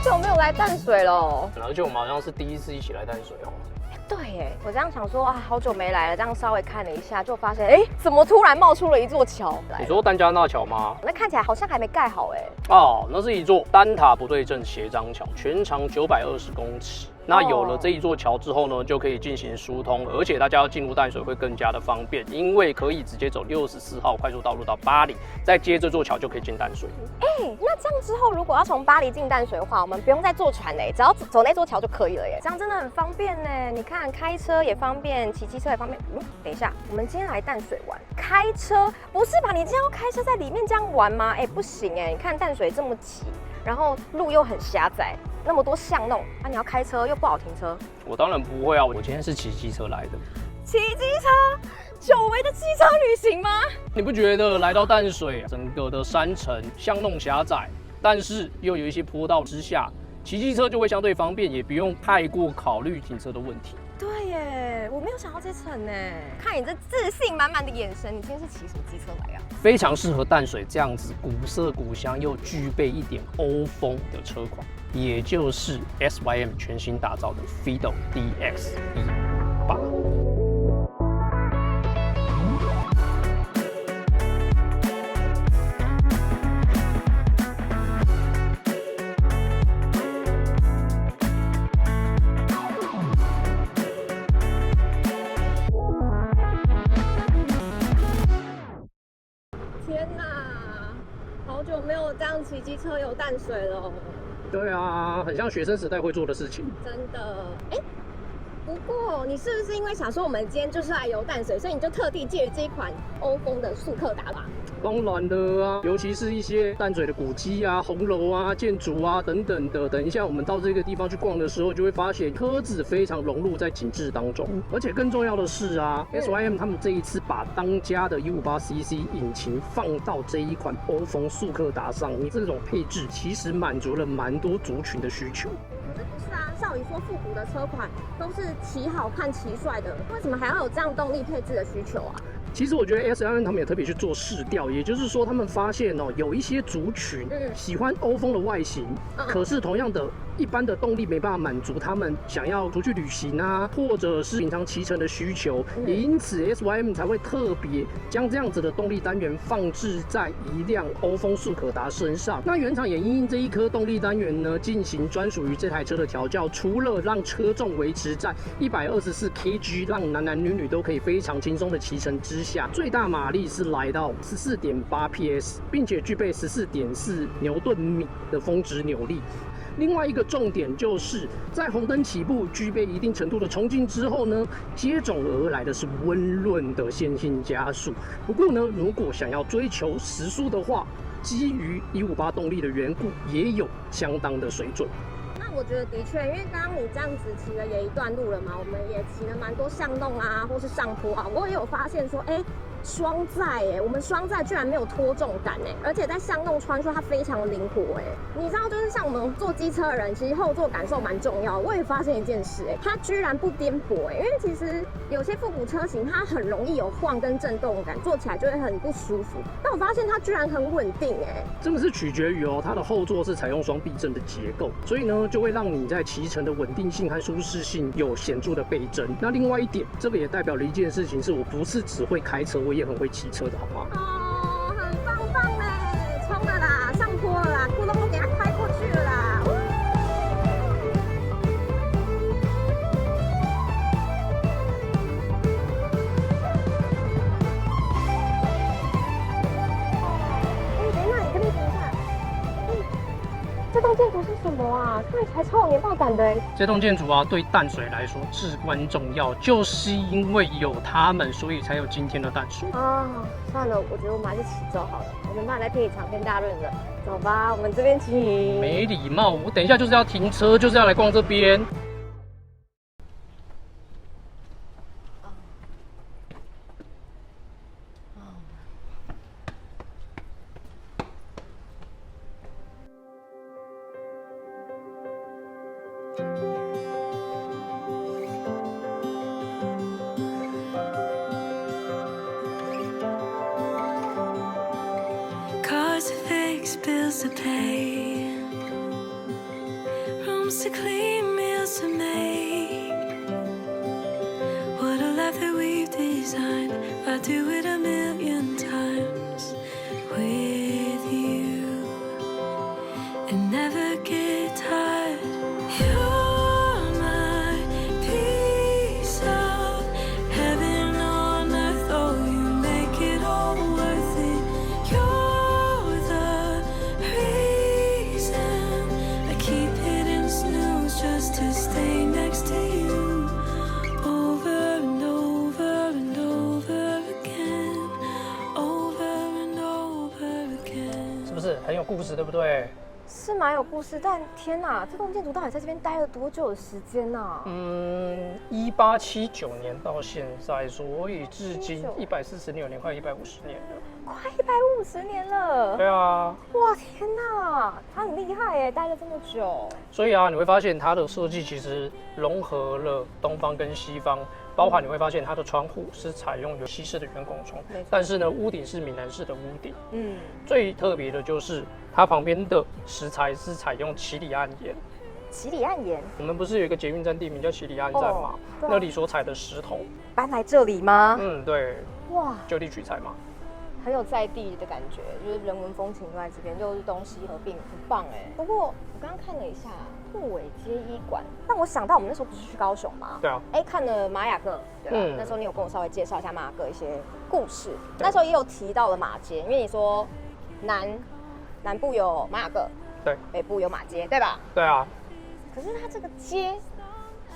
久没有来淡水了，而且我们好像是第一次一起来淡水哦。对耶，我这样想说啊，好久没来了，这样稍微看了一下，就发现哎，怎么突然冒出了一座桥来？你说淡江大桥吗？那看起来好像还没盖好哎。哦，那是一座单塔不对称斜张桥，全长920公尺。那有了这一座桥之后呢，就可以进行疏通，而且大家要进入淡水会更加的方便，因为可以直接走64号快速道路到巴黎，再接这座桥就可以进淡水。那这样之后，如果要从巴黎进淡水的话，我们不用再坐船嘞，只要走那座桥就可以了耶。这样真的很方便呢。你看，开车也方便，骑机车也方便。等一下，我们今天来淡水玩，开车不是吧？你今天要开车在里面这样玩吗？不行哎，你看淡水这么挤，然后路又很狭窄，那么多巷弄，你要开车又不好停车。我当然不会啊，我今天是骑机车来的。骑机车，久违的机车旅行吗？你不觉得来到淡水，整个的山城巷弄狭窄，但是又有一些坡道之下，骑机车就会相对方便，也不用太过考虑停车的问题。对耶，我没有想到这层呢。看你这自信满满的眼神，你今天是骑什么机车来啊？非常适合淡水这样子古色古香又具备一点欧风的车款，也就是 SYM 全新打造的 Fido DX18。天哪，好久没有这样骑机车游淡水了。对啊，很像学生时代会做的事情。真的，不过你是不是因为想说我们今天就是来游淡水，所以你就特地借这一款欧风的速克达吧？当然的啊，尤其是一些淡水的古迹啊、红楼啊、建筑啊等等的。等一下我们到这个地方去逛的时候，就会发现车子非常融入在景致当中。而且更重要的是啊，SYM 他们这一次把当家的 158cc 引擎放到这一款欧风速克达上，你这种配置其实满足了蛮多族群的需求。可是不是啊，照理说复古的车款都是骑好看、骑帅的，为什么还要有这样动力配置的需求啊？其实我觉得 SYM 他们也特别去做试调，也就是说他们发现有一些族群喜欢欧风的外形，可是同样的一般的动力没办法满足他们想要出去旅行啊，或者是平常骑乘的需求，也因此 SYM 才会特别将这样子的动力单元放置在一辆欧风速可达身上。那原厂也因应这一颗动力单元呢，进行专属于这台车的调教，除了让车重维持在124 kg， 让男男女女都可以非常轻松的骑乘之下，最大马力是来到14.8 PS， 并且具备14.4牛顿米的峰值扭力。另外一个重点就是在红灯起步具备一定程度的冲劲之后呢，接踵而来的是温润的线性加速。不过呢，如果想要追求时速的话，基于158动力的缘故，也有相当的水准。那我觉得的确，因为刚刚你这样子骑了也一段路了嘛，我们也骑了蛮多巷弄啊，或是上坡啊，我也有发现说，双载我们双载居然没有拖重感而且在巷弄穿梭它非常的灵活你知道就是像我们坐机车的人，其实后座感受蛮重要。我也发现一件事它居然不颠簸因为其实有些复古车型它很容易有晃跟震动感，坐起来就会很不舒服。但我发现它居然很稳定真的是取决于它的后座是采用双避震的结构，所以呢就会让你在骑乘的稳定性和舒适性有显著的倍增。那另外一点，这个也代表了一件事情，是我不是只会开车，我也很会骑车的好吗？哦，很棒冲了啦，上坡了啦，咕隆咚给它开过去了啦。等一下，你可不可以停一下？这栋建筑是什么啊？看起来超有年代感的这栋建筑啊，对淡水来说至关重要，就是因为有他们，所以才有今天的淡水啊。算了，我觉得我们还是骑走好了，我们不然在片场跟大论了。走吧，我们这边骑。没礼貌，我等一下就是要停车，就是要来逛这边。Cars to fix, bills to pay. homes to clean, meals to make. What a life that we've designed. I'd do it a million times with you and never get tired. You're my piece of heaven on earth. Oh, you make it all worth it. You're the reason I keep hitting snooze just to stay next to you. Over and over and over again. Over and over again. 是不是很有故事，对不对？是蛮有故事，但天哪，这栋建筑到底在这边待了多久的时间呢？1879年到现在，所以至今146年，快150年了。快150年了。对啊。哇，天哪，他很厉害耶，待了这么久。所以啊，你会发现它的设计其实融合了东方跟西方。包含你会发现它的窗户是采用有西式的圆拱窗，但是呢，屋顶是闽南式的屋顶。最特别的就是它旁边的石材是采用七里岸岩。七里岸岩，我们不是有一个捷运站地名叫七里岸站吗？那里所采的石头搬来这里吗？对。哇，就地取材嘛。很有在地的感觉，就是人文风情都在这边，就是东西合并，很棒哎。不过我刚刚看了一下护尾街医馆，让我想到我们那时候不是去高雄吗？对啊。看了玛雅各，对吧？那时候你有跟我稍微介绍一下玛雅各一些故事，那时候也有提到了马街，因为你说南部有玛雅各，对，北部有马街，对吧？对啊。可是它这个街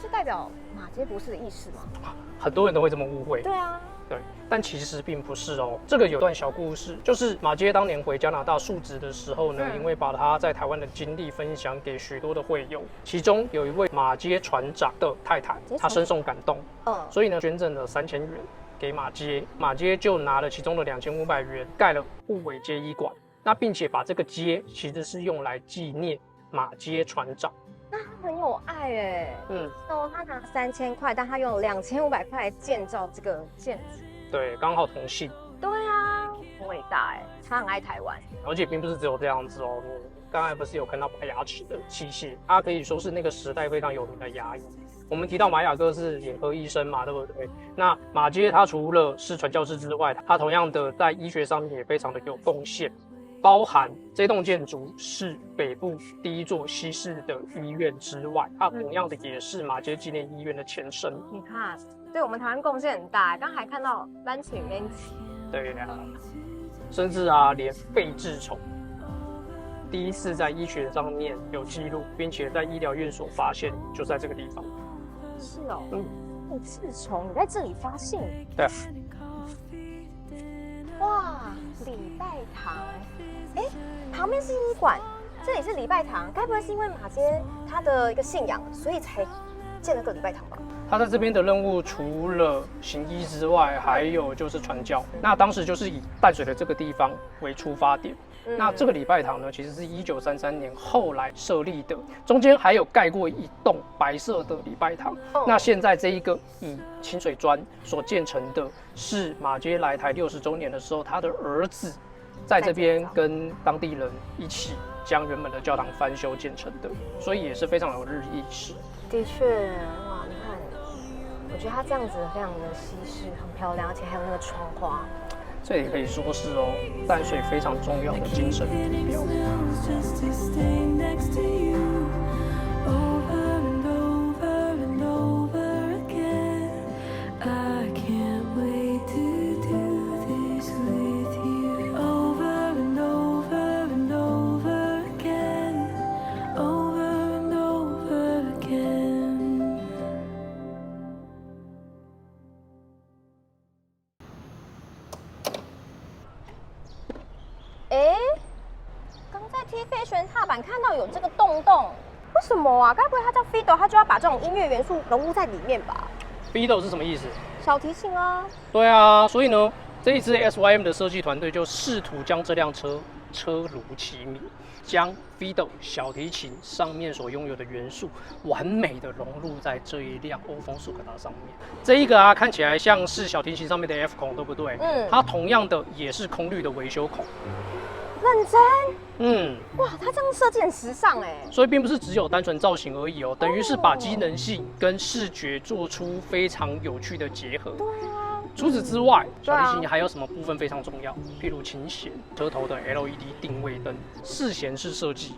是代表马街不是的意思吗？很多人都会这么误会。对啊。对，但其实并不是哦。这个有段小故事，就是马街当年回加拿大述职的时候呢，因为把他在台湾的经历分享给许多的会友，其中有一位马街船长的太太，她深受感动，所以呢捐赠了3000元给马街，马街就拿了其中的2500元盖了护尾街医馆，那并且把这个街其实是用来纪念马街船长。那很有爱哎，他拿3000块，但他用2500块来建造这个建筑，对，刚好同姓。对啊，很伟大哎，他很爱台湾，而且并不是只有这样子哦。刚才不是有看到拔牙齿的器械，它可以说是那个时代非常有名的牙医。我们提到玛雅各是眼科医生嘛，对不对？那马街他除了是传教士之外，他同样的在医学上面也非常的有贡献。包含这栋建筑是北部第一座西式的医院之外，它同样的也是马街纪念医院的前身。你看，对我们台湾贡献很大。刚还看到蓝曲面积，对呀，甚至啊，连肺痔虫第一次在医学上面有记录，并且在医疗院所发现，就在这个地方。是哦，肺痔虫你在这里发现？对啊。哇，礼拜堂。旁边是医馆，这里是礼拜堂，该不会是因为马街他的一个信仰，所以才建了个礼拜堂吧？他在这边的任务除了行医之外，还有就是传教。那当时就是以淡水的这个地方为出发点。那这个礼拜堂呢，其实是1933年后来设立的，中间还有盖过一栋白色的礼拜堂。那现在这一个以清水砖所建成的，是马街来台60周年的时候，他的儿子在这边跟当地人一起将原本的教堂翻修建成的，所以也是非常有日意史。的确，哇，你看，我觉得它这样子非常的西式，很漂亮，而且还有那个窗花。这也可以说是哦，淡水非常重要的精神地标。飞旋踏板看到有这个洞，为什么啊？该不会他叫 Fiddle， 他就要把这种音乐元素融入在里面吧 ？Fiddle 是什么意思？小提琴啊。对啊，所以呢，这一次 SYM 的设计团队就试图将这辆车如其名，将 Fiddle 小提琴上面所拥有的元素完美的融入在这一辆欧风速可达上面。这一个啊，看起来像是小提琴上面的 F 孔，对不对？它同样的也是空滤的维修孔。认真？嗯，哇，它这样设计很时尚哎。所以并不是只有单纯造型而已哦，等于是把机能性跟视觉做出非常有趣的结合。对啊。除此之外，小提琴还有什么部分非常重要？譬如琴弦、车头的 LED 定位灯、视弦式设计。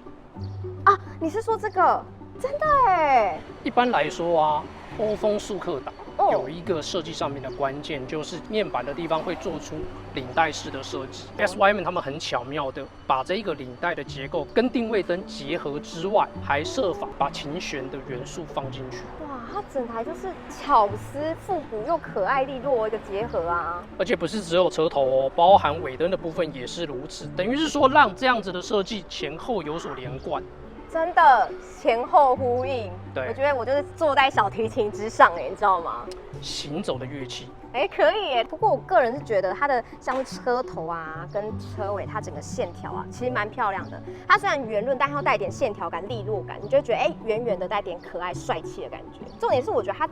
啊，你是说这个？真的哎。一般来说啊，欧风速克达有一个设计上面的关键，就是面板的地方会做出领带式的设计。SYM 他们很巧妙的把这一个领带的结构跟定位灯结合之外，还设法把琴弦的元素放进去。哇，它整台就是巧思复古又可爱利落一个结合啊！而且不是只有车头哦，包含尾灯的部分也是如此，等于是说让这样子的设计前后有所连贯。真的前后呼应，对，我觉得我就是坐在小提琴之上哎，你知道吗？行走的乐器，哎，可以耶。不过我个人是觉得它的像车头啊跟车尾，它整个线条啊，其实蛮漂亮的。它虽然圆润，但它又带一点线条感、利落感，你就会觉得哎，圆圆的带点可爱帅气的感觉。重点是我觉得它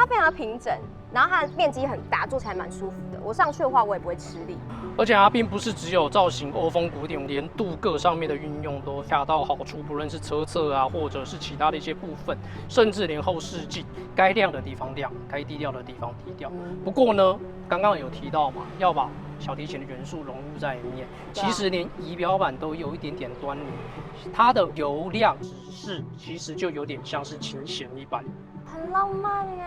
非常的平整，然后它的面积很大，坐起来蛮舒服的。我上去的话，我也不会吃力。而且它并不是只有造型欧风古典，连镀铬上面的运用都恰到好处，不论是车侧啊，或者是其他的一些部分，甚至连后视镜该亮的地方亮，该低调的地方低调。不过呢，刚刚有提到嘛，要把小提琴的元素融入在里面，其实连仪表板都有一点点端倪，它的油亮指示其实就有点像是琴弦一般，很浪漫耶。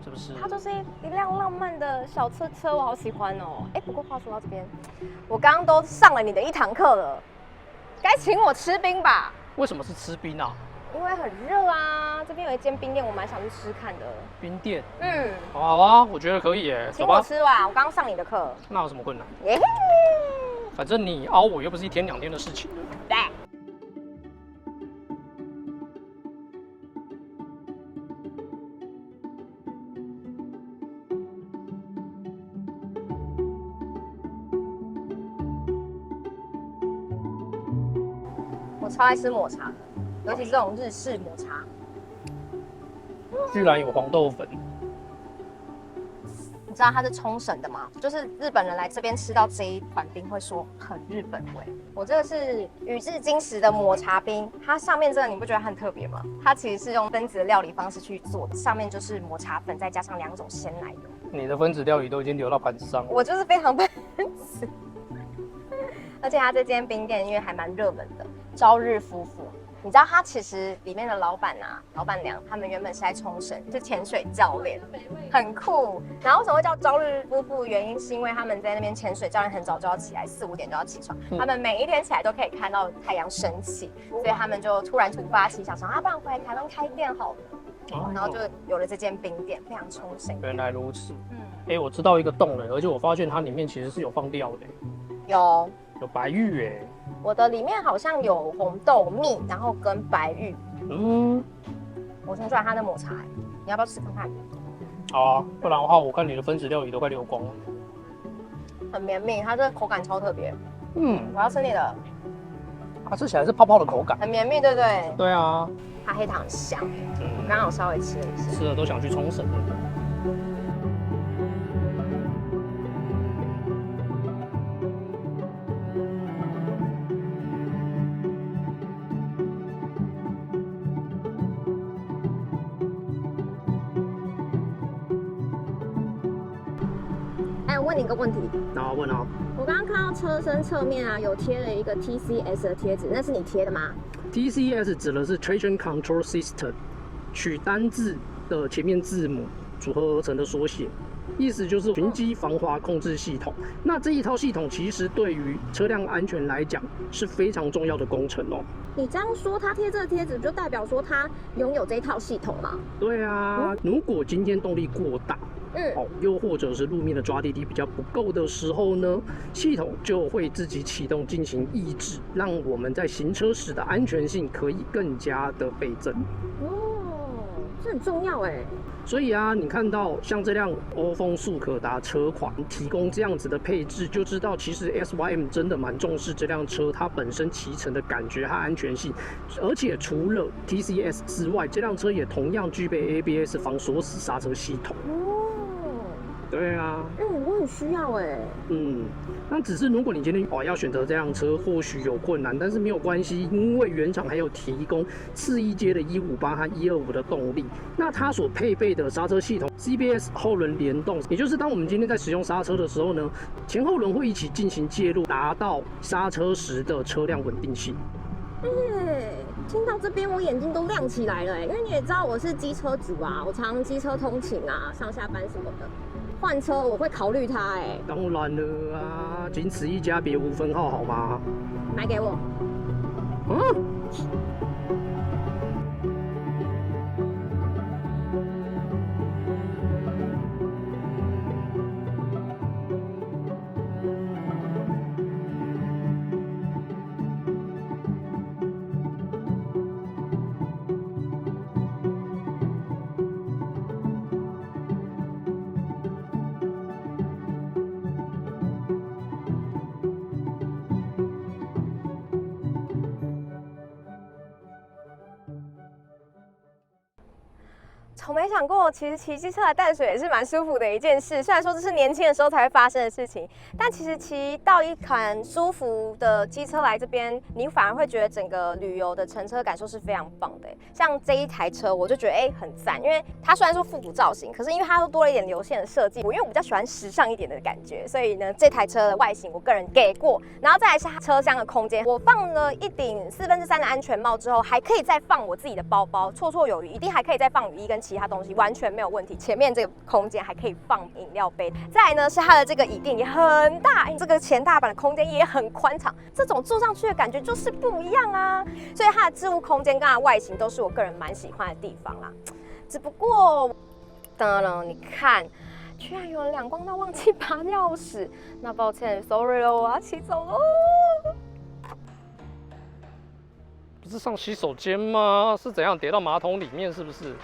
是不是？它就是一辆浪漫的小车，我好喜欢哦。哎，不过话说到这边，我刚刚都上了你的1堂课了，该请我吃冰吧？为什么是吃冰啊？因为很热啊。这边有一间冰店，我蛮想去吃看的。冰店？嗯，好啊，我觉得可以耶。请我吃吧，我刚刚上你的课。那有什么困难？耶！反正你凹我又不是1天2天的事情。对。我超爱吃抹茶的，尤其是这种日式抹茶。居然有黄豆粉！你知道它是冲绳的吗？就是日本人来这边吃到这一款冰会说很日本味。我这个是宇治金时的抹茶冰，它上面这个你不觉得很特别吗？它其实是用分子的料理方式去做的，上面就是抹茶粉，再加上2种鲜奶油。你的分子料理都已经流到盘子上了。我就是非常分子。而且它这间冰店因为还蛮热门的，朝日夫妇。你知道他其实里面的老板啊、老板娘，他们原本是在冲绳，是潜水教练，很酷。然后为什么会叫朝日夫妇？原因是因为他们在那边潜水教练很早就要起来，4、5点就要起床，他们每一天起来都可以看到太阳升起，所以他们就突发奇想说，不然回来台湾开店好了。然后就有了这间冰店，非常冲绳。原来如此。我知道一个洞了，而且我发现它里面其实是有放料的。有白玉哎。我的里面好像有红豆蜜，然后跟白玉。我先出来它的抹茶，你要不要试看看？好啊，不然的话我看你的分子料理都快流光了。很绵密，它这个口感超特别。我要吃你的。它吃起来是泡泡的口感，很绵密，对不对？对啊。它黑糖很香，我刚刚有稍微吃了一下，吃了都想去冲绳了。我问你一个问题。那我问啊。我刚刚看到车身侧面啊，有贴了一个 TCS 的贴纸，那是你贴的吗？ TCS 指的是 Traction Control System， 取单字的前面字母组合而成的缩写，意思就是循迹防滑控制系统。那这一套系统其实对于车辆安全来讲是非常重要的工程哦。你这样说，他贴这个贴纸就代表说他拥有这一套系统吗？对啊，如果今天动力过大，又或者是路面的抓地力比较不够的时候呢，系统就会自己启动进行抑制，让我们在行车时的安全性可以更加的倍增。这很重要哎。所以啊，你看到像这辆欧风速可达车款提供这样子的配置，就知道其实 SYM 真的蛮重视这辆车它本身骑乘的感觉和安全性。而且除了 TCS 之外，这辆车也同样具备 ABS 防锁死刹车系统。对啊，我很需要哎。那只是如果你今天要选择这辆车，或许有困难，但是没有关系，因为原厂还有提供次一阶的158和125的动力，那它所配备的刹车系统 CBS 后轮联动，也就是当我们今天在使用刹车的时候呢，前后轮会一起进行介入，达到刹车时的车辆稳定性。听到这边我眼睛都亮起来了因为你也知道我是机车族啊，我常机车通勤啊，上下班什么的，换车我会考虑它当然了啊，仅此一家，别无分号，好吗？买给我。从没想过，其实骑机车来淡水也是蛮舒服的一件事。虽然说这是年轻的时候才会发生的事情，但其实骑到一款舒服的机车来这边，你反而会觉得整个旅游的乘车感受是非常棒的。像这一台车，我就觉得很赞，因为它虽然说复古造型，可是因为它多了一点流线的设计，因为我比较喜欢时尚一点的感觉，所以呢，这台车的外形我个人给过。然后再来是它车厢的空间，我放了一顶3/4的安全帽之后，还可以再放我自己的包包，绰绰有余，一定还可以再放雨衣跟其他东西，完全没有问题。前面这个空间还可以放饮料杯。再来呢是它的这个椅垫也很大，这个前大板的空间也很宽敞，这种坐上去的感觉就是不一样啊。所以它的置物空间跟它的外形都是我个人蛮喜欢的地方啦。只不过，当然你看，居然有人两光到忘记拔钥匙，那抱歉 ，sorry 咯，我要骑走喽。不是上洗手间吗？是怎样跌到马桶里面？是不是？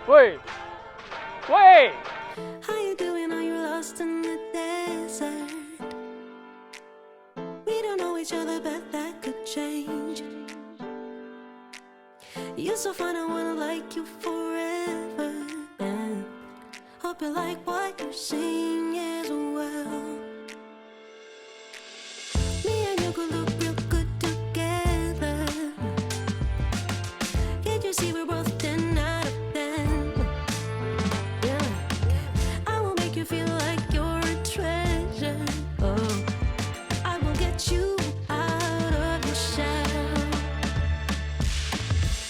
喂，喂。How you doing? Are you lost in the desert? We don't know each other, but that could change. You're so fine, I wanna like you forever. And hope you like what you're seeing as well. Me and you could look real good together. Can't you see we're both 10 out of 10? Yeah, I will make you feel like you're a treasure. Oh, I will get you out of your shell.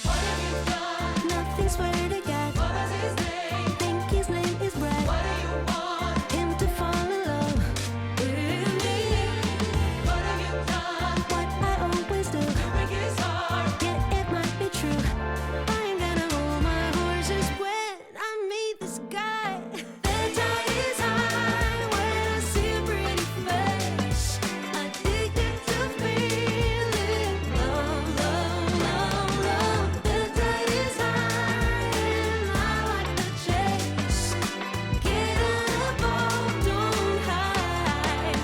What have you done? Nothing, swear to God. What was his name? Think his name is Brad. What do you want? Him to fall in love with me. What have you done? What I always do. You break his heart. Yeah, it might be true. I ain't gonna hold my horses when I meet this guy. The tide is high when I see a pretty face. Addicted to feeling love, love, love, love. The tide is high and I like the chase. Get on a boat, don't hide.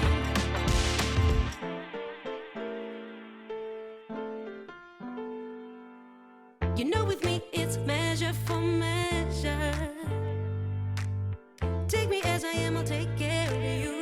You know with me it's measure for measure. Take me as I am, I'll take care of you.